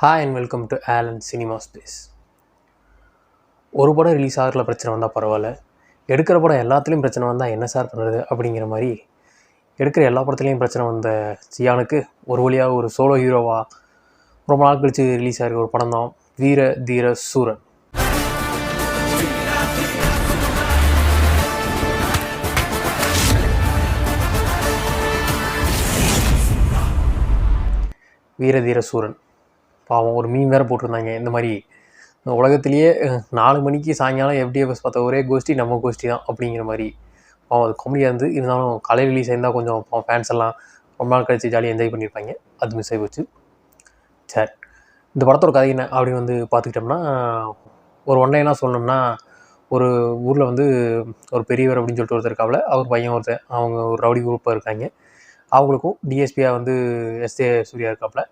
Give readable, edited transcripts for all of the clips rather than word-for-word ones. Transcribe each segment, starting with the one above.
Hi and welcome to Alan cinema space. ஒரு படம் release ஆகிறதுல பிரச்சனை வந்தால் பரவாயில்ல, எடுக்கிற படம் எல்லாத்துலேயும் பிரச்சனை வந்தால் என்ன சார் பண்ணுறது அப்படிங்கிற மாதிரி எடுக்கிற எல்லா படத்துலேயும் பிரச்சனை வந்த சியானுக்கு ஒரு வழியாக ஒரு சோலோ ஹீரோவாக ரொம்ப நாள் கழித்து ரிலீஸ் ஆகிருக்க ஒரு படம் தான் வீர தீர சூரன். வீர தீர சூரன் பாவம் ஒரு மீன் வேறு போட்டிருந்தாங்க. இந்த மாதிரி உலகத்திலேயே 4 மணிக்கு சாயங்காலம் எஃப்டிஎஃப்எஸ் பார்த்த ஒரே கோஷ்டி நம்ம கோஷ்டி தான் அப்படிங்கிற மாதிரி பாவம் அது காமெடியாக இருந்து. இருந்தாலும் கலை ரிலீஸ் ஆயிருந்தால் கொஞ்சம் ஃபேன்ஸ் எல்லாம் ரொம்ப நாள் கழிச்சு ஜாலியாக என்ஜாய் பண்ணியிருப்பாங்க. அது மிஸ் ஆகி போச்சு. சரி, இந்த படத்தோட கதை என்ன அப்படின்னு பார்த்துக்கிட்டோம்னா, ஒரு ஒன்லைனாக சொல்லணும்னா, ஒரு ஊரில் ஒரு பெரியவர் அப்படின்னு சொல்லிட்டு ஒருத்தர் இருக்காப்புல, அவர் பையன் ஒருத்தர், அவங்க ஒரு ரவுடி குரூப்பாக இருக்காங்க. அவங்களுக்கும் டிஎஸ்பியாக எஸ்ஏ சூர்யா இருக்காப்புல,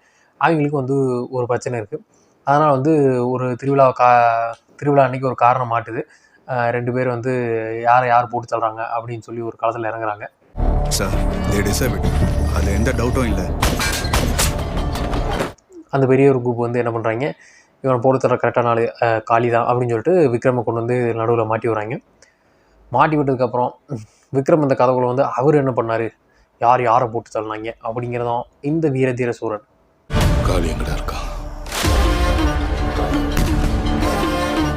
அவங்களுக்கும் ஒரு பிரச்சனை இருக்குது. அதனால் ஒரு திருவிழா அன்றைக்கி ஒரு காரணம் மாட்டுது. 2 பேர் யார் போட்டு தள்ளுறாங்க அப்படின்னு சொல்லி ஒரு களத்தில் இறங்குறாங்க. சார், அதில் எந்த டவுட்டும் இல்லை. அந்த பெரிய ஒரு குரூப் என்ன பண்ணுறாங்க, இவனை போட்டு தர கரெக்டான ஆள் காளி தான் அப்படின்னு சொல்லிட்டு விக்ரமை கொண்டு நடுவில் மாட்டி விட்றாங்க. மாட்டி விட்டதுக்கப்புறம் விக்ரம் அந்த கதைக்குள்ள அவர் என்ன பண்ணார், யாரை போட்டு தள்ளினாங்க அப்படிங்கிறதான் இந்த வீர தீர சூரன். காளி எங்கடா இருக்கா?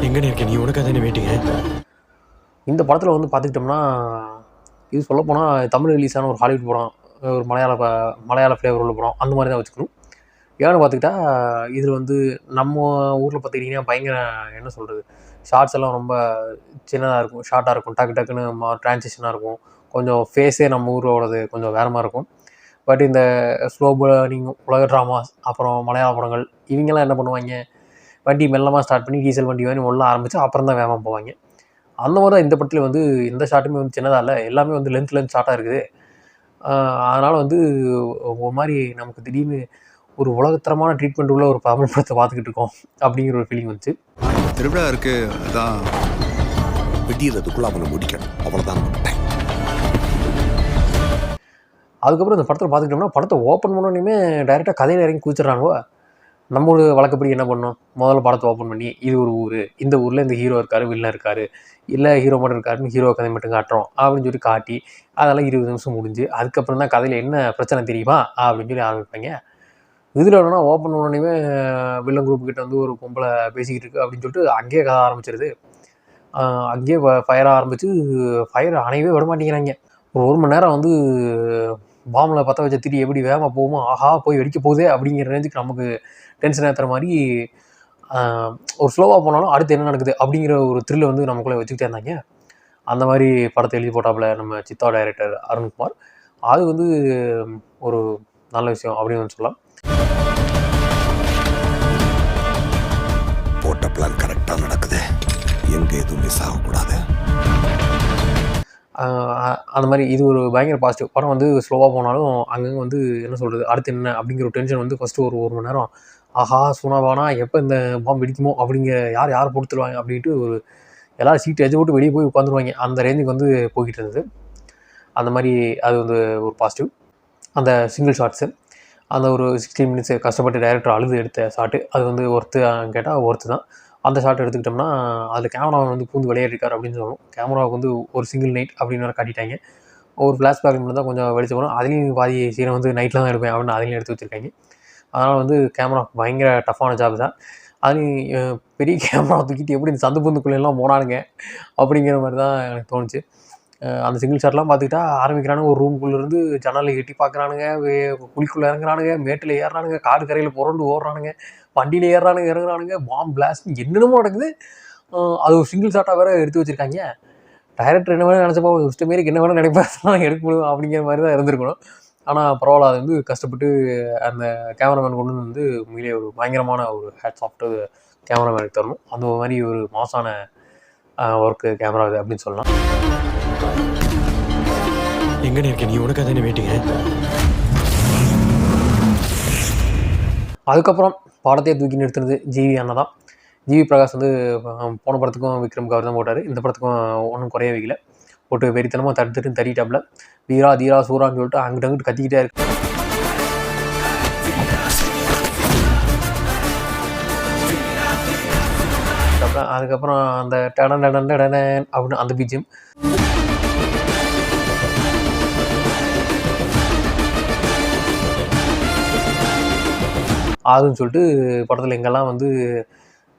எங்கன்னு இருக்கேன், நீ உனக்கு தானே வெயிட்டிங்க. இந்த படத்தில் பார்த்துக்கிட்டோம்னா, இது சொல்லப்போனால் தமிழ் ரிலீஸான ஒரு ஹாலிவுட் படம், ஒரு மலையாள ஃப்ளேவர் உள்ள படம், அந்த மாதிரி தான் வச்சுக்கணும். ஏன்னு பார்த்துக்கிட்டா, இதில் நம்ம ஊரில் பார்த்துக்கிட்டிங்கன்னா பயங்கர என்ன சொல்கிறது, ஷார்ட்ஸ் எல்லாம் ரொம்ப சின்னதாக இருக்கும், ஷார்ட்டாக இருக்கும், டக்குன்னு ட்ரான்சிஷனாக இருக்கும். கொஞ்சம் ஃபேஸே நம்ம ஊரோடது கொஞ்சம் வேறு மாதிரி இருக்கும். பட் இந்த ஸ்லோ பர்னிங் உலக ட்ராமாஸ், அப்புறம் மலையாள படங்கள், இவங்கெல்லாம் என்ன பண்ணுவாங்க, வண்டி மெல்லமாக ஸ்டார்ட் பண்ணி டீசல் வண்டி உள்ள ஆரம்பித்து அப்புறம் தான் வேகமாக போவாங்க. அந்த மாதிரி தான் இந்த படத்தில் எந்த ஷார்ட்டுமே சின்னதாக இல்லை, எல்லாமே லென்த் ஷார்ட்டாக இருக்குது. அதனால் ஒரு மாதிரி நமக்கு திடீர்னு ஒரு உலகத்தரமான ட்ரீட்மெண்ட் உள்ள ஒரு தமிழ் படத்தை பார்த்துக்கிட்டு இருக்கோம் அப்படிங்கிற ஒரு ஃபீலிங் வந்துச்சு. திருவிழா இருக்குது, அதான் வெட்டிடுறதுக்குள்ளே அவனை முடிக்கணும், அவ்வளோதான். அதுக்கப்புறம் இந்த படத்தில் பார்த்துக்கிட்டோம்னா, படத்தை ஓப்பன் பண்ணோன்னே டைரெக்டாக கதையில் இறங்கி குதிச்சிட்றாங்க. நம்ம ஒரு வழக்கப்படி என்ன பண்ணோம், முதல்ல படத்தை ஓப்பன் பண்ணி இது ஒரு ஊர், இந்த ஊரில் இந்த ஹீரோ இருக்கார், வில்லன் இருக்கார், இல்லை ஹீரோ மட்டும் இருக்காருன்னு ஹீரோ கதை மட்டும் காட்டுறோம் அப்படின்னு சொல்லி காட்டி அதெல்லாம் 20 நிமிஷம் முடிஞ்சு அதுக்கப்புறம் தான் கதையில் என்ன பிரச்சனை தெரியுமா அப்படின்னு சொல்லி ஆரம்பிப்பாங்க. இதில் என்னன்னா, ஓப்பன் பண்ணோன்னே வில்லன் குரூப் கிட்ட ஒரு பொம்பளை பேசிக்கிட்டு இருக்கு அப்படின்னு சொல்லிட்டு அங்கேயே கதை ஆரம்பிச்சிருது. அங்கேயே ஃபயர் ஆரம்பித்து ஃபயர் அணையவே விட மாட்டேங்கிறாங்க. ஒரு மணி நேரம் பாம்பில் பற்ற வச்ச திரி எப்படி வேகமாக போகுமோ, ஆஹா போய் வெடிக்க போகுதே அப்படிங்கிற ரேஞ்சுக்கு நமக்கு டென்ஷன் ஏற்றுற மாதிரி ஒரு ஸ்லோவாக போனாலும் அடுத்து என்ன நடக்குது அப்படிங்கிற ஒரு த்ரில்லை நமக்குள்ளே வச்சுக்கிட்டே இருந்தாங்க. அந்த மாதிரி படத்தை எழுதி போட்டாப்புல நம்ம சித்தா டைரக்டர் அருண்குமார். அது ஒரு நல்ல விஷயம் அப்படின்னு சொல்லலாம். போட்ட பிளான் கரெக்டாக நடக்குது, எங்கே எதுவும் மிஸ் ஆகக்கூடாது. அந்த மாதிரி இது ஒரு பயங்கர பாசிட்டிவ். படம் ஸ்லோவாக போனாலும் அங்கங்கே என்ன சொல்கிறது, அடுத்து என்ன அப்படிங்கிற ஒரு டென்ஷன் ஃபஸ்ட்டு ஒரு மணி நேரம், ஆஹா சுனாவானா எப்போ இந்த பாம்பு வெடிக்குமோ அப்படிங்கிற யாரை பொறுத்துருவாங்க அப்படின்ட்டு எல்லோரும் சீட்டு எஜ்ஜை போட்டு வெளியே போய் உட்காந்துருவாங்க. அந்த ரேஞ்சுக்கு போய்கிட்டு இருந்தது. அந்த மாதிரி அது ஒரு பாசிட்டிவ். அந்த சிங்கிள் ஷாட்ஸு, அந்த ஒரு 16 மினிட்ஸ் கஷ்டப்பட்டு டைரக்டர் அழுது எடுத்த ஷாட்டு, அது ஒர்த்து கேட்டால் ஒர்த்து தான். அந்த ஷாட் எடுத்துக்கிட்டோம்னா, அதில் கேமராவை பூந்து விளையாடிருக்காரு அப்படின்னு சொல்லணும். கேமராவுக்கு ஒரு சிங்கிள் நைட் அப்படின்னு வேறு காட்டிட்டாங்க. ஒரு ஃப்ளாஷ்பேக் மட்டும் தான் கொஞ்சம் வெளிச்சம் வரும். அதுலேயும் பாதி சீனை நைட்டில் தான் எடுப்பேன் அப்படின்னு அதுலேயும் எடுத்து வச்சுருக்காங்க. அதனால் கேமரா பயங்கர டஃப்பான ஜாப் தான். அதுலேயும் பெரிய கேமரா தூக்கிட்டு எப்படி இந்த சந்து புந்துக்குள்ளெல்லாம் போனானுங்க அப்படிங்கிற மாதிரி தான் எனக்கு தோணுச்சு. அந்த சிங்கிள் ஷாட்லாம் பார்த்துக்கிட்டா ஆரம்பிக்கிறானுங்க, ஒரு ரூமுக்குள்ளேருந்து ஜன்னலில் எட்டி பார்க்குறானுங்க, குழிக்குள்ளே இறங்குறானுங்க, மேட்டில் ஏறுறானுங்க, காடு கரையில் புரண்டு ஓடுறானுங்க, வண்டியில் ஏறுறானுங்க இறங்குறானுங்க, பாம்பு பிளாஸ்ட் என்னென்னமோ நடக்குது. அது ஒரு சிங்கிள் ஷாட்டாக வேறு எடுத்து வச்சுருக்காங்க. டைரக்டர் என்ன வேணும் நினச்சப்போ இஷ்டமாரிக்கு என்ன வேணும் நினைப்பேன் எடுக்க முடியும் அப்படிங்கிற மாதிரி தான் இருந்திருக்கணும். ஆனால் பரவாயில்ல, அது கஷ்டப்பட்டு அந்த கேமராமேன் கொண்டு உண்மையிலே ஒரு பயங்கரமான ஒரு ஹேட்ஸ் ஆஃப் டு கேமராமேனுக்கு தரணும். அந்த மாதிரி ஒரு மாசான ஒர்க்கு கேமரா இது அப்படின்னு சொல்லலாம். எங்கன்னு இருக்கேன், நீ உனக்கு தானே வெயிட்டிங்க. அதுக்கப்புறம் படத்தையே தூக்கி நிறுத்துனது ஜிவி அண்ணா தான். ஜிவி பிரகாஷ் போன படத்துக்கும் விக்ரமுக்கு அவர் தான் போட்டார். இந்த படத்துக்கும் ஒன்றும் குறைய வைக்கல, போட்டு வெறித்தனமாக தட்டிட்டாப்புல. வீரா தீரா சூரான்னு சொல்லிட்டு அங்கிட்ட கத்திக்கிட்டே இருக்கு. அதுக்கப்புறம் அந்த டடன் டடன் டடன் அப்படின்னு அந்த பிஜிஎம். அதுன்னு சொல்லிட்டு படத்தில் எங்கெல்லாம் வந்து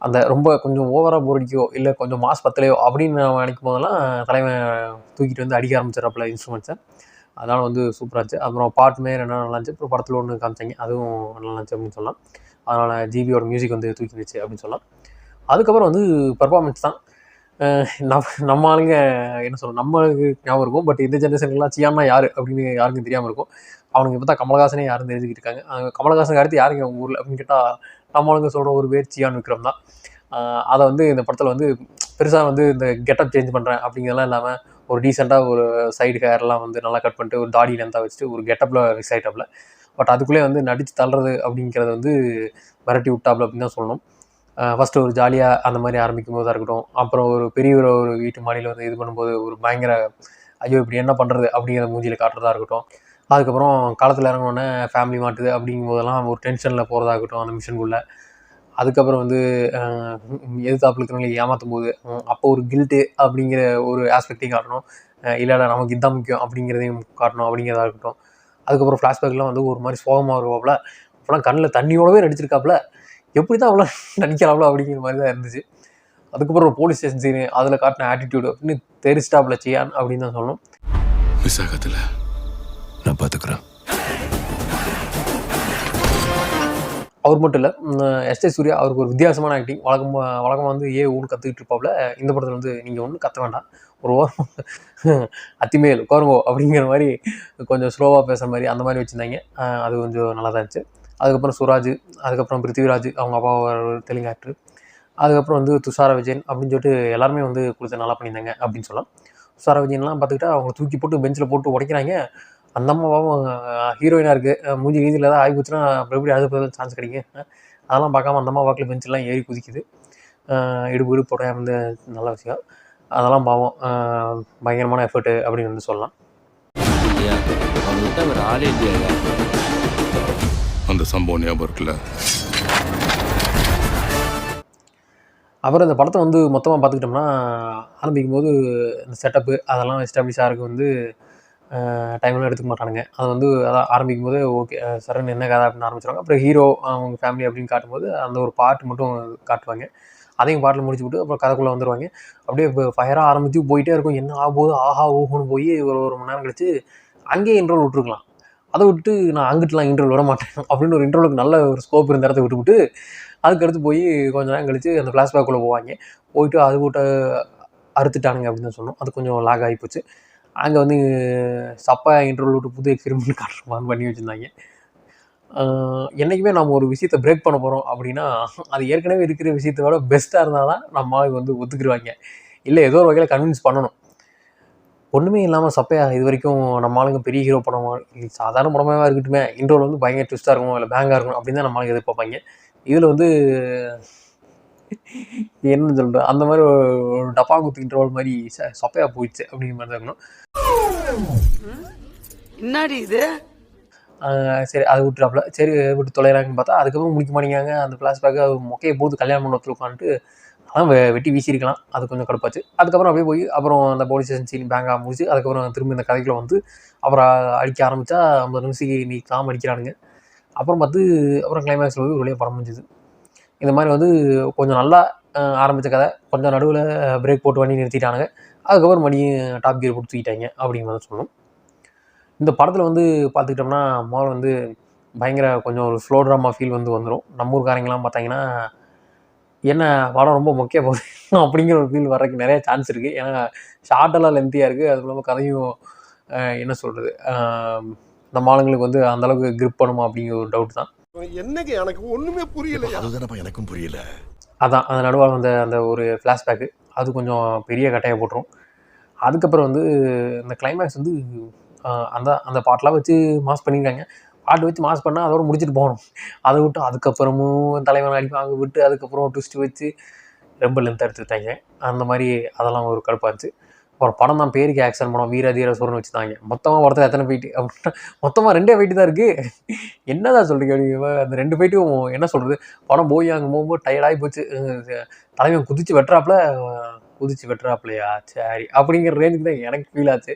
அந்த ரொம்ப கொஞ்சம் ஓவராக போர் அடிக்கோ இல்லை கொஞ்சம் மாஸ் பத்தலையோ அப்படின்னு நம்ம நினைக்கும் போதெல்லாம் தலைவன் தூக்கிட்டு வந்து அடிக்க ஆரம்பிச்சிடறாப்புல இன்ஸ்ட்ருமெண்ட்ஸை. அதனால் வந்து சூப்பராக இருந்துச்சு. அப்புறம் பாட்டுமே ரெண்டு நல்லா இருந்துச்சு. அப்புறம் படத்தில் ஒன்று காமிச்சாங்க, அதுவும் நல்லா இருந்துச்சு அப்படின்னு சொல்லலாம். அதனால் ஜிபியோட மியூசிக் வந்து தூக்கி இருந்துச்சு அப்படின்னு சொல்லலாம். அதுக்கப்புறம் வந்து பர்ஃபார்மன்ஸ் தான். நம்ம ஆளுங்க என்ன சொல்கிறோம், நம்மளுக்கு ஞாபகம் இருக்கும். பட் இந்த ஜென்ரேஷனுக்குலாம் சியான்னா யார் அப்படின்னு யாருக்கும் தெரியாமல் இருக்கும். அவனுக்கு இப்போ தான் கமலஹாசனே யாருன்னு தெரிஞ்சுக்கிட்டு இருக்காங்க. கமலஹாசனுக்கு அடுத்து யாருங்க உங்கள் ஊரில் அப்படின்னு கேட்டால் நம்ம ஆளுங்க சொல்கிற ஒரு பேர் சியான் விக்ரம் தான். அதை வந்து இந்த படத்தில் வந்து பெருசாக வந்து இந்த கெட்டப் சேஞ்ச் பண்ணுறேன் அப்படிங்கிறதெல்லாம் இல்லாமல் ஒரு டீசெண்டாக ஒரு சைடு ஹேர்லாம் வந்து நல்லா கட் பண்ணிட்டு ஒரு தாடி லென்த்தாக வச்சுட்டு ஒரு கெட்டப்பில் மிக்ஸ் ஆகிட்டாப்புல. பட் அதுக்குள்ளே வந்து நடித்து தள்ளுறது அப்படிங்கிறது வந்து மிரட்டி விட்டாப்புல அப்படின்னு தான் சொல்லணும். ஃபஸ்ட்டு ஒரு ஜாலியாக அந்த மாதிரி ஆரம்பிக்கும் போதாக இருக்கட்டும், அப்புறம் ஒரு பெரிய ஒரு வீட்டு மாடியில் வந்து இது பண்ணும்போது ஒரு பயங்கர ஐயோ இப்படி என்ன பண்ணுறது அப்படிங்கிற மூஞ்சியில் காட்டுறதா இருக்கட்டும். அதுக்கப்புறம் காலத்தில் இறங்கினோடனே ஃபேமிலி மாட்டுது அப்படிங்கும் போதெல்லாம் ஒரு டென்ஷனில் போகிறதா இருக்கட்டும் அந்த மிஷினுக்குள்ளே. அதுக்கப்புறம் வந்து எதிர்த்தாப்புல இருக்கிறவங்களை ஏமாற்றும் போது அப்போ ஒரு கில்ட்டு அப்படிங்கிற ஒரு ஆஸ்பெக்டையும் காட்டணும். இல்லை நமக்கு இதுதான் முக்கியம் அப்படிங்கிறதையும் காட்டணும் அப்படிங்கிறதா இருக்கட்டும். அதுக்கப்புறம் ஃப்ளாஷ்பேக்லாம் வந்து ஒரு மாதிரி சோகமாக வருவாப்புல. அப்போலாம் கண்ணில் தண்ணியோடவே நடிச்சிருக்காப்புல. எப்படி தான் அவ்வளோ நடிக்கிறாப்புல அப்படிங்கிற மாதிரி தான் இருந்துச்சு. அதுக்கப்புறம் ஒரு போலீஸ் ஸ்டேஷன் சீனு, அதில் காட்டின ஆட்டிடியூடு அப்படின்னு தெரிச்சிட்டாப்புல சியான் அப்படின்னு தான் சொல்லணும். விசாகத்தில் நான் பார்த்துக்கிறேன். அவர் மட்டும் இல்லை, எஸ்டே சூர்யா அவருக்கு ஒரு வித்தியாசமான ஆக்டிங். வழக்கமாக வந்து ஊன்னு கற்றுக்கிட்டு இருப்பாப்புல. இந்த படத்தில் வந்து நீங்கள் ஒன்றும் கற்ற வேண்டாம், ஒரு ஓரம் அத்திமேல் உட்காருங்கோ அப்படிங்கிற மாதிரி கொஞ்சம் ஸ்லோவாக பேசுகிற மாதிரி அந்த மாதிரி வச்சுருந்தாங்க. அது கொஞ்சம் நல்லா தான் இருந்துச்சு. அதுக்கப்புறம் சுராஜ், அதுக்கப்புறம் பிருத்திவிராஜ் அவங்க அப்பா ஒரு தெலுங்கு ஆக்டர், அதுக்கப்புறம் வந்து துஷார விஜயன் அப்படின்னு சொல்லிட்டு எல்லாருமே வந்து கொடுத்து நல்லா பண்ணியிருந்தாங்க அப்படின்னு சொல்லலாம். துஷார விஜயன்லாம் பார்த்துக்கிட்டா அவங்க தூக்கி போட்டு பெஞ்சில் போட்டு உடைக்கிறாங்க. அந்த அம்மாவும் ஹீரோயினாக இருக்குது, மூஞ்சி வீதியில் ஏதாவது ஆகி போச்சுன்னா அப்புறம் எப்படி அது சான்ஸ் கிடைக்கும். அதெல்லாம் பார்க்காம அந்த அம்மா வாக்கில் பெஞ்செல்லாம் ஏறி குதிக்குது. இடுப்பு போட வந்து நல்ல விஷயம். அதெல்லாம் பாவம், பயங்கரமான எஃபர்ட்டு அப்படின்னு வந்து சொல்லலாம். அந்த சம்பவம் ஞாபகம் இருக்குல்ல. அப்புறம் இந்த படத்தை வந்து மொத்தமாக பார்த்துக்கிட்டோம்னா ஆரம்பிக்கும் போது இந்த செட்டப்பு அதெல்லாம் எஸ்டாப்ளிஷ் ஆகிறதுக்கு வந்து டைம்லாம் எடுத்துக்க மாட்டானுங்க. அது வந்து அதான் ஆரம்பிக்கும் போது ஓகே சரண் என்ன கதை அப்படின்னு ஆரம்பிச்சிடுவாங்க. அப்புறம் ஹீரோ அவங்க ஃபேமிலி அப்படின்னு காட்டும்போது அந்த ஒரு பாட்டு மட்டும் காட்டுவாங்க. அதையும் பாட்டில் முடிச்சு விட்டு அப்புறம் கதைக்குள்ளே வந்துடுவாங்க. அப்படியே இப்போ ஃபயராக ஆரம்பித்து போயிட்டே இருக்கும். என்ன ஆகும்போது ஆஹா ஓஹோன்னு போய் ஒரு மணி நேரம் கழிச்சு அங்கேயே இன்ட்ரோல் விட்டுருக்கலாம். அதை விட்டு நான் அங்கிட்டுலாம் இன்ட்ரோல் விட மாட்டேன் அப்படின்னு ஒரு இன்ட்ரோலுக்கு நல்ல ஒரு ஸ்கோப் இருந்த இடத்த விட்டுவிட்டு அதுக்கடுத்து போய் கொஞ்ச நேரம் கழித்து அந்த ஃப்ளாஷ்பேக்குள்ளே போவாங்க. போயிட்டு அது கூட்ட அறுத்துட்டானுங்க அப்படின்னு தான் சொன்னோம். அது கொஞ்சம் லாக் ஆகி போச்சு. அங்கே வந்து சப்பா இன்ட்ரோல் விட்டு புது எக்ஸ்பெரிமெண்ட் காட்டுற மாதிரி பண்ணி வச்சுருந்தாங்க. என்றைக்குமே நம்ம ஒரு விஷயத்தை பிரேக் பண்ண போகிறோம் அப்படின்னா அது ஏற்கனவே இருக்கிற விஷயத்தை விட பெஸ்ட்டாக இருந்தால் தான் நம்ம ஆளுக்கு வந்து ஒத்துக்கிடுவாங்க. இல்லை ஏதோ ஒரு வகையில் கன்வின்ஸ் பண்ணணும். ஒன்றுமே இல்லாமல் சப்பையா இது வரைக்கும் நம்ம ஆளுங்க பெரிய ஹீரோ படம் சாதாரண படமாக இருக்கட்டுமே இன்ட்ரோல் வந்து பயங்கர ட்விஸ்ட்டாக இருக்கணும் இல்லை பேங்காக இருக்கணும் அப்படின்னு தான் நம்ம ஆளுங்க எதிர்பார்ப்பாங்க. இதில் வந்து என்ன சொல்கிறேன் அந்த மாதிரி ஒரு டப்பா குத்து இன்ட்ரோல் மாதிரி சப்பையாக போயிடுச்சு அப்படிங்கிற மாதிரி தான் இருக்கணும். என்னடி இது சரி அதை விட்டுறாப்புல சரி விட்டு தொலைகிறாங்கன்னு பார்த்தா அதுக்கப்புறம் முடிக்க மாட்டேங்காங்க. அந்த ஃப்ளாஷ்பேக்கு அது மொக்கையை போது கல்யாணம் பண்ண ஒருத்தர் உட்காந்துட்டு அதான் வெட்டி வீசியிருக்கலாம். அது கொஞ்சம் கடுப்பாச்சு. அதுக்கப்புறம் அப்படியே போய் அப்புறம் அந்த போலீஸ் ஸ்டேஷன் சீன் பேங்காக முடிச்சு அதுக்கப்புறம் திரும்ப இந்த கதைக்குள்ள வந்து அப்புறம் அடிக்க ஆரம்பித்தா 50 நிமிஷத்துக்கு நீ காம அடிக்கிறானுங்க. அப்புறம் பார்த்து அப்புறம் கிளைமேக்ஸில் போய் வெளியே படம் முடிஞ்சுது. இந்த மாதிரி வந்து கொஞ்சம் நல்லா ஆரம்பித்த கதை கொஞ்சம் நடுவில் பிரேக் போட்டு வண்டி நிறுத்திட்டானுங்க. அதுக்கப்புறம் மறுபடியும் டாப் கியர் போட்டு தூக்கிட்டாங்க அப்படிங்கிற மாதிரி சொல்லணும். இந்த படத்தில் வந்து பார்த்துக்கிட்டோம்னா முதல்ல வந்து பயங்கர கொஞ்சம் ஒரு ஸ்லோ ட்ராமா ஃபீல் வந்து வந்துடும். நம்ம ஊர்காரங்கெல்லாம் பார்த்தாங்கன்னா என்ன படம் ரொம்ப மொக்கையாக போகுது அப்படிங்கிற ஒரு ஃபீல் வர்றதுக்கு நிறைய சான்ஸ் இருக்குது. ஏன்னா ஷார்ட்டெல்லாம் லென்த்தியாக இருக்குது. அது இல்லாமல் கதையும் என்ன சொல்கிறது நம்ம ஆளுங்களுக்கு வந்து அந்தளவுக்கு கிரிப் பண்ணுமா அப்படிங்கிற ஒரு டவுட் தான். என்னங்க எனக்கு ஒண்ணுமே புரியல. அதுதானப்பா எனக்கும் புரியல. அதான் அந்த நடுவாக வந்த அந்த ஒரு ஃப்ளாஷ்பேக்கு அது கொஞ்சம் பெரிய கட்டையை போட்டுரும். அதுக்கப்புறம் வந்து இந்த கிளைமேக்ஸ் வந்து அந்த பாட்டெலாம் வச்சு மாஸ் பண்ணியிருக்காங்க. பாட்டு வச்சு மாஸ் பண்ணால் அதோட முடிச்சுட்டு போகணும். அதை விட்டு அதுக்கப்புறமும் தலைவன் அடிப்பாங்க விட்டு அதுக்கப்புறம் ட்விஸ்ட்டு வச்சு ரொம்ப லென்த்தாக எடுத்துக்கிட்டாங்க. அந்த மாதிரி அதெல்லாம் ஒரு கடுப்பாக இருந்துச்சு. அப்புறம் படம் தான் பேருக்கு ஆக்ஷன் படம் வீர தீர சூரன் வச்சுட்டாங்க. மொத்தமாக படத்தில் எத்தனை ஃபைட்டு அப்படின்னா மொத்தமாக 2 ஃபைட்டு தான் இருக்குது. என்னதான் சொல்கிறீங்க அப்படிங்கிற அந்த 2 ஃபைட்டும் என்ன சொல்கிறது, படம் போய் அங்கே போகும்போது டயர்டாகி போச்சு. தலைவன் குதிச்சு வெட்டுறாப்லையா சரி அப்படிங்கிற ரேஞ்சுக்கு தான் எனக்கு ஃபீல் ஆச்சு.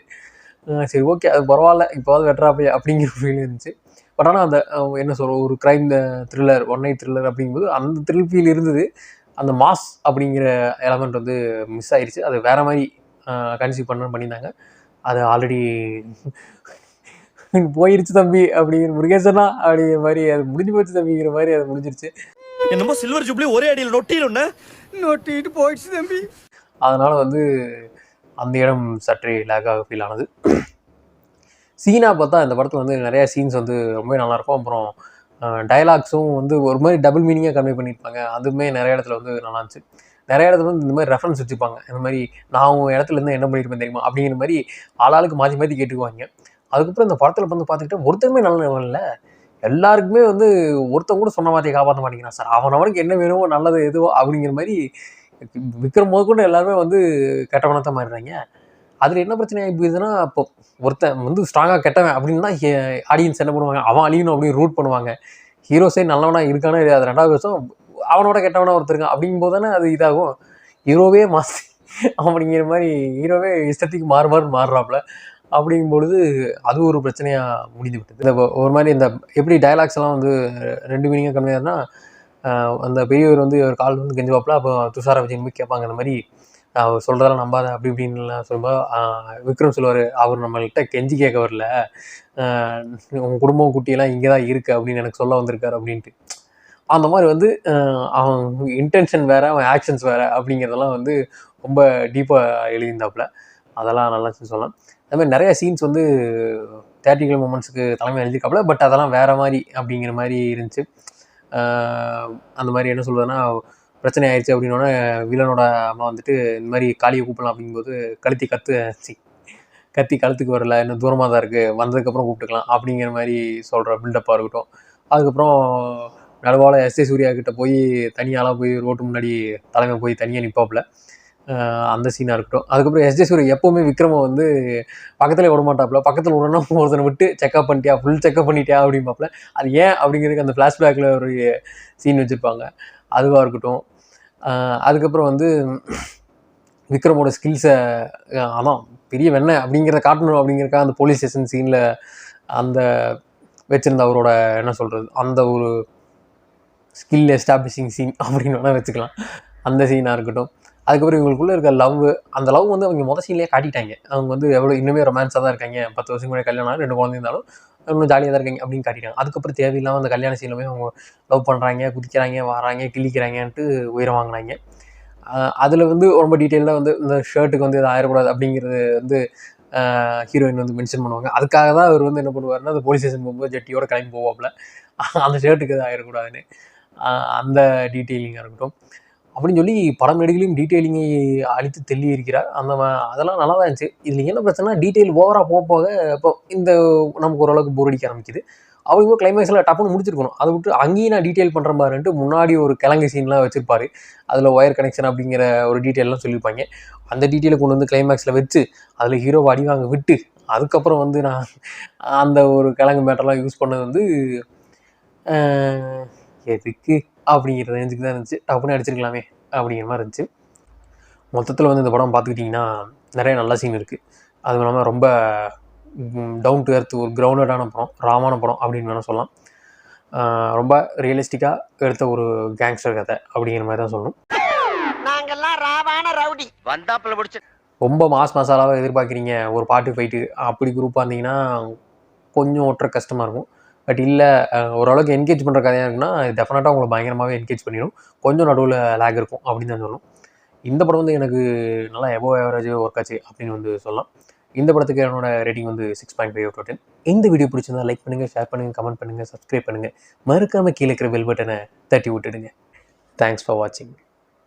சரி ஓகே அது பரவாயில்ல இப்போவாது வெட்டுறாப்பையா அப்படிங்கிற ஃபீல் இருந்துச்சு. பட் ஆனால் அந்த என்ன சொல்கிறது ஒரு crime thriller one night thriller அப்படிங்கும்போது அந்த த்ரில் ஃபீல் இருந்தது. அந்த மாஸ் அப்படிங்கிற எலமெண்ட் வந்து மிஸ் ஆயிடுச்சு. அது வேறு மாதிரி கன்சீவ் பண்ணியிருந்தாங்க. அது ஆல்ரெடி போயிருச்சு தம்பி அப்படிங்கிற முருகேசனா அப்படிங்கிற மாதிரி அது முடிஞ்சு போச்சு தம்பிங்கிற மாதிரி அது முடிஞ்சிருச்சு. என்னமோ சில்வர் ஜூப்ளி ஒரே அடியில் நொட்டிட்டு போயிடுச்சு தம்பி. அதனால் வந்து அந்த இடம் சற்றே லேக்காக ஃபீல் ஆனது. சீனாக பார்த்தா இந்த படத்தில் வந்து நிறையா சீன்ஸ் வந்து ரொம்ப நல்லாயிருக்கும். அப்புறம் டைலாக்ஸும் வந்து ஒரு மாதிரி டபுள் மீனிங்காக கன்வே பண்ணியிருப்பாங்க. அதுவுமே நிறைய இடத்துல வந்து நல்லா இருந்துச்சு. நிறைய இடத்துல வந்து இந்த மாதிரி ரெஃபரன்ஸ் வச்சுப்பாங்க. இந்த மாதிரி நான் உங்கள் இடத்துலேருந்து என்ன பண்ணியிருப்பேன் தெரியுமா அப்படிங்கிற மாதிரி ஆளாளுக்கு மாற்றி கேட்டுக்குவாங்க. அதுக்கப்புறம் இந்த படத்தில் வந்து பார்த்துக்கிட்டா ஒருத்தருமே நல்லவன் இல்லை. எல்லாருக்குமே வந்து ஒருத்தன் கூட சொன்ன வார்த்தையை காப்பாற்ற மாட்டேங்கிறான் சார். அவனுக்கு என்ன வேணுமோ நல்லது எதுவோ அப்படிங்கிற மாதிரி விக்ரம் முதற்கொண்டு எல்லாருமே வந்து கெட்டவனத்தை மாறிடுறாங்க. அதில் என்ன பிரச்சனை ஆகி போகுதுன்னா, இப்போ ஒருத்தன் வந்து ஸ்ட்ராங்காக கெட்டவன் அப்படின்னா ஆடியன்ஸ் என்ன பண்ணுவாங்க, அவன் அழியணும் அப்படின்னு ரூட் பண்ணுவாங்க. ஹீரோ சைடு நல்லவனா இருக்கானோ இல்லையா அது 2வது வருஷம், அவனோட கெட்டவனா ஒருத்தருக்கான் அப்படிங்கும்போது தானே அது இதாகும். ஹீரோவே மாசி அப்படிங்கிற மாதிரி ஹீரோவே இஷ்டத்துக்கு மாறுறாப்புல. அப்படிங்கும்பொழுது அது ஒரு பிரச்சனையாக முடிந்து விட்டது. இந்த ஒரு மாதிரி இந்த எப்படி டைலாக்ஸ் எல்லாம் வந்து 2 மீனிங்காக கன்வே ஆகுதுன்னா, அந்த பெரியவர் வந்து ஒரு கால் வந்து கெஞ்சுவாப்பில். அப்போ துஷாரா விஜயன் போய் கேட்பாங்க இந்த மாதிரி அவர் சொல்கிறதெல்லாம் நம்பாத அப்படி இப்படின்லாம் சொல்லும்போது விக்ரம் சொல்லுவார், அவர் நம்மள்கிட்ட கெஞ்சி கேட்க வரல, உங்கள் குடும்பம் குட்டியெல்லாம் இங்கே தான் இருக்குது அப்படின்னு எனக்கு சொல்ல வந்திருக்காரு அப்படின்ட்டு. அந்த மாதிரி வந்து அவன் இன்டென்ஷன் வேறு அவன் ஆக்ஷன்ஸ் வேறு அப்படிங்கிறதெல்லாம் வந்து ரொம்ப டீப்பாக எழுதியிருந்தாப்புல. அதெல்லாம் நல்லா சொல்லலாம். அது மாதிரி நிறையா சீன்ஸ் வந்து தியேட்ரிக்கல் மூமெண்ட்ஸுக்கு தலைமை எழுதியிருக்காப்புல. பட் அதெல்லாம் வேறு மாதிரி அப்படிங்கிற மாதிரி இருந்துச்சு. அந்த மாதிரி என்ன சொல்கிறதுனா பிரச்சனை ஆயிடுச்சு அப்படின்னோடனே வில்லனோட அம்மா வந்துட்டு இந்த மாதிரி காளியை கூப்பிடலாம் அப்படிங்கும்போது கத்தி கழுத்துக்கு வரல, இன்னும் தூரமாக தான் இருக்குது, வந்ததுக்கப்புறம் கூப்பிட்டுக்கலாம் அப்படிங்கிற மாதிரி சொல்கிற பில்டப்பாக இருக்கட்டும். அதுக்கப்புறம் நடுவால எஸ்ஏ சூர்யா கிட்ட போய் தனியாலாம் போய் ரோட்டு முன்னாடி தலைமை போய் தனியாக நிற்பாப்புல, அந்த சீனாக இருக்கட்டும். அதுக்கப்புறம் எஸ்ஜே சூர்யா எப்போவுமே விக்ரமை வந்து பக்கத்தில் விட மாட்டாப்புல. பக்கத்தில் விடணும்னா ஒருத்தனை விட்டு செக்அப் பண்ணிட்டியா, ஃபுல் செக்அப் பண்ணிட்டியா அப்படிம்பாப்புல. அது ஏன் அப்படிங்கிறதுக்கு அந்த ஃப்ளாஷ்பேக்கில் ஒரு சீன் வச்சுருப்பாங்க, அதுவாக இருக்கட்டும். அதுக்கப்புறம் வந்து விக்ரமோட ஸ்கில்ஸை அதான் பெரிய வெண்ணெய் அப்படிங்கிறத காட்டணும் அப்படிங்கிறக்காக அந்த போலீஸ் ஸ்டேஷன் சீனில் அந்த வச்சுருந்த அவரோட என்ன சொல்கிறது அந்த ஒரு ஸ்கில் எஸ்டாப்ளிஷிங் சீன் அப்படின்னு வேணால் வச்சுக்கலாம், அந்த சீனாக இருக்கட்டும். அதுக்கப்புறம் இவங்களுக்குள்ளே இருக்க அந்த லவ் வந்து அவங்க மொதல் சீன்லேயே காட்டிட்டாங்க. அவங்க வந்து எவ்வளோ இன்னுமே ரொமான்ஸாக தான் இருக்காங்க. 10 வருஷம் முன்னாடி கல்யாணம் 2 குழந்தை இருந்தாலும் இன்னும் ஜாலியாக தான் இருக்காங்க அப்படின்னு காட்டிட்டாங்க. அதுக்கப்புறம் தேவையில்லாமல் அந்த கல்யாண சீனில் போய் அவங்க லவ் பண்ணுறாங்க, குதிக்கிறாங்க, வராங்க, கிழிக்கிறாங்கன்ட்டு உயிரை வாங்கினாங்க. அதில் வந்து ரொம்ப டீட்டெயிலாக வந்து இந்த ஷர்ட்டுக்கு வந்து எது ஆயிடக்கூடாது அப்படிங்கிறது வந்து ஹீரோயின் வந்து மென்ஷன் பண்ணுவாங்க. அதுக்காக தான் அவர் வந்து என்ன பண்ணுவார்னா அந்த போலீஸ் ஸ்டேஷன் போகும்போது ஜெட்டியோட கிளம்பி போவாப்பில், அந்த ஷர்ட்டுக்கு எது ஆயிடக்கூடாதுன்னு. அந்த டீட்டெயிலிங்காக இருக்கட்டும் அப்படின்னு சொல்லி படம் நடிகளையும் டீட்டெயிலிங்கை அழித்து தெள்ளி இருக்கிறார். அதெல்லாம் நல்லா தான் இருந்துச்சு. இதில் என்ன பிரச்சனைனா டீட்டெயில் ஓவராக போக இப்போ இந்த நமக்கு ஓரளவுக்கு போர் அடிக்க ஆரம்பிக்குது. அவங்க கிளைமேக்ஸில் டப்புன்னு முடிச்சிருக்கணும். அதை விட்டு அங்கேயும் நான் டீட்டெயில் பண்ணுற மாதிரின்ட்டு முன்னாடி ஒரு கிழங்கு சீன்லாம் வச்சுருப்பாரு. அதில் ஒயர் கனெக்ஷன் அப்படிங்கிற ஒரு டீட்டெயிலாம் சொல்லியிருப்பாங்க. அந்த டீட்டெயிலை கொண்டு வந்து கிளைமேக்ஸில் வச்சு அதில் ஹீரோவை அடி வாங்க விட்டு அதுக்கப்புறம் வந்து நான் அந்த ஒரு கிழங்கு மேட்டர்லாம் யூஸ் பண்ணது வந்து எதுக்கு அப்படிங்கிற ரேஞ்சுக்கு தான் இருந்துச்சு. டப்புன்னு அடிச்சிருக்கலாமே அப்படிங்கிற மாதிரி இருந்துச்சு. மொத்தத்தில் வந்து இந்த படம் பார்த்துக்கிட்டிங்கன்னா நிறைய நல்ல சீன் இருக்குது. அதுவும் இல்லாமல் ரொம்ப டவுன் டு எர்த் ஒரு கிரவுண்டடான படம், ராமான படம் அப்படின்னு வேணால் சொல்லலாம். ரொம்ப ரியலிஸ்டிக்காக எடுத்த ஒரு கேங்ஸ்டர் கதை அப்படிங்கிற மாதிரி தான் சொல்லணும். ரொம்ப மசாலாவை எதிர்பார்க்குறீங்க, ஒரு பாட்டு ஃபைட்டு அப்படி குரூப்பாக இருந்தீங்கன்னா கொஞ்சம் ஓட்டுற கஷ்டமாக இருக்கும். பட் இல்லை ஓரளவுக்கு என்கேஜ் பண்ணுற கதையாக இருக்குன்னா டெஃபினட்டாக உங்களை பயங்கரமாகவே என்கேஜ் பண்ணிடும். கொஞ்சம் நடுவில் லேக் இருக்கும் அப்படின்னு தான் சொல்லணும். இந்த படம் வந்து எனக்கு நல்லா எபோவ் ஆவரேஜ் ஒர்க் ஆச்சு அப்படின்னு வந்து சொல்லலாம். இந்த படத்துக்கு என்னோட ரேட்டிங் வந்து 6.5/10. இந்த வீடியோ பிடிச்சிருந்தா லைக் பண்ணுங்கள், ஷேர் பண்ணுங்கள், கமெண்ட் பண்ணுங்கள், சப்ஸ்கிரைப் பண்ணுங்கள். மறக்காமல் கீழே இருக்கிற பெல் பட்டனை தட்டி விட்டுடுங்க. தேங்க்ஸ் ஃபார் வாட்சிங்.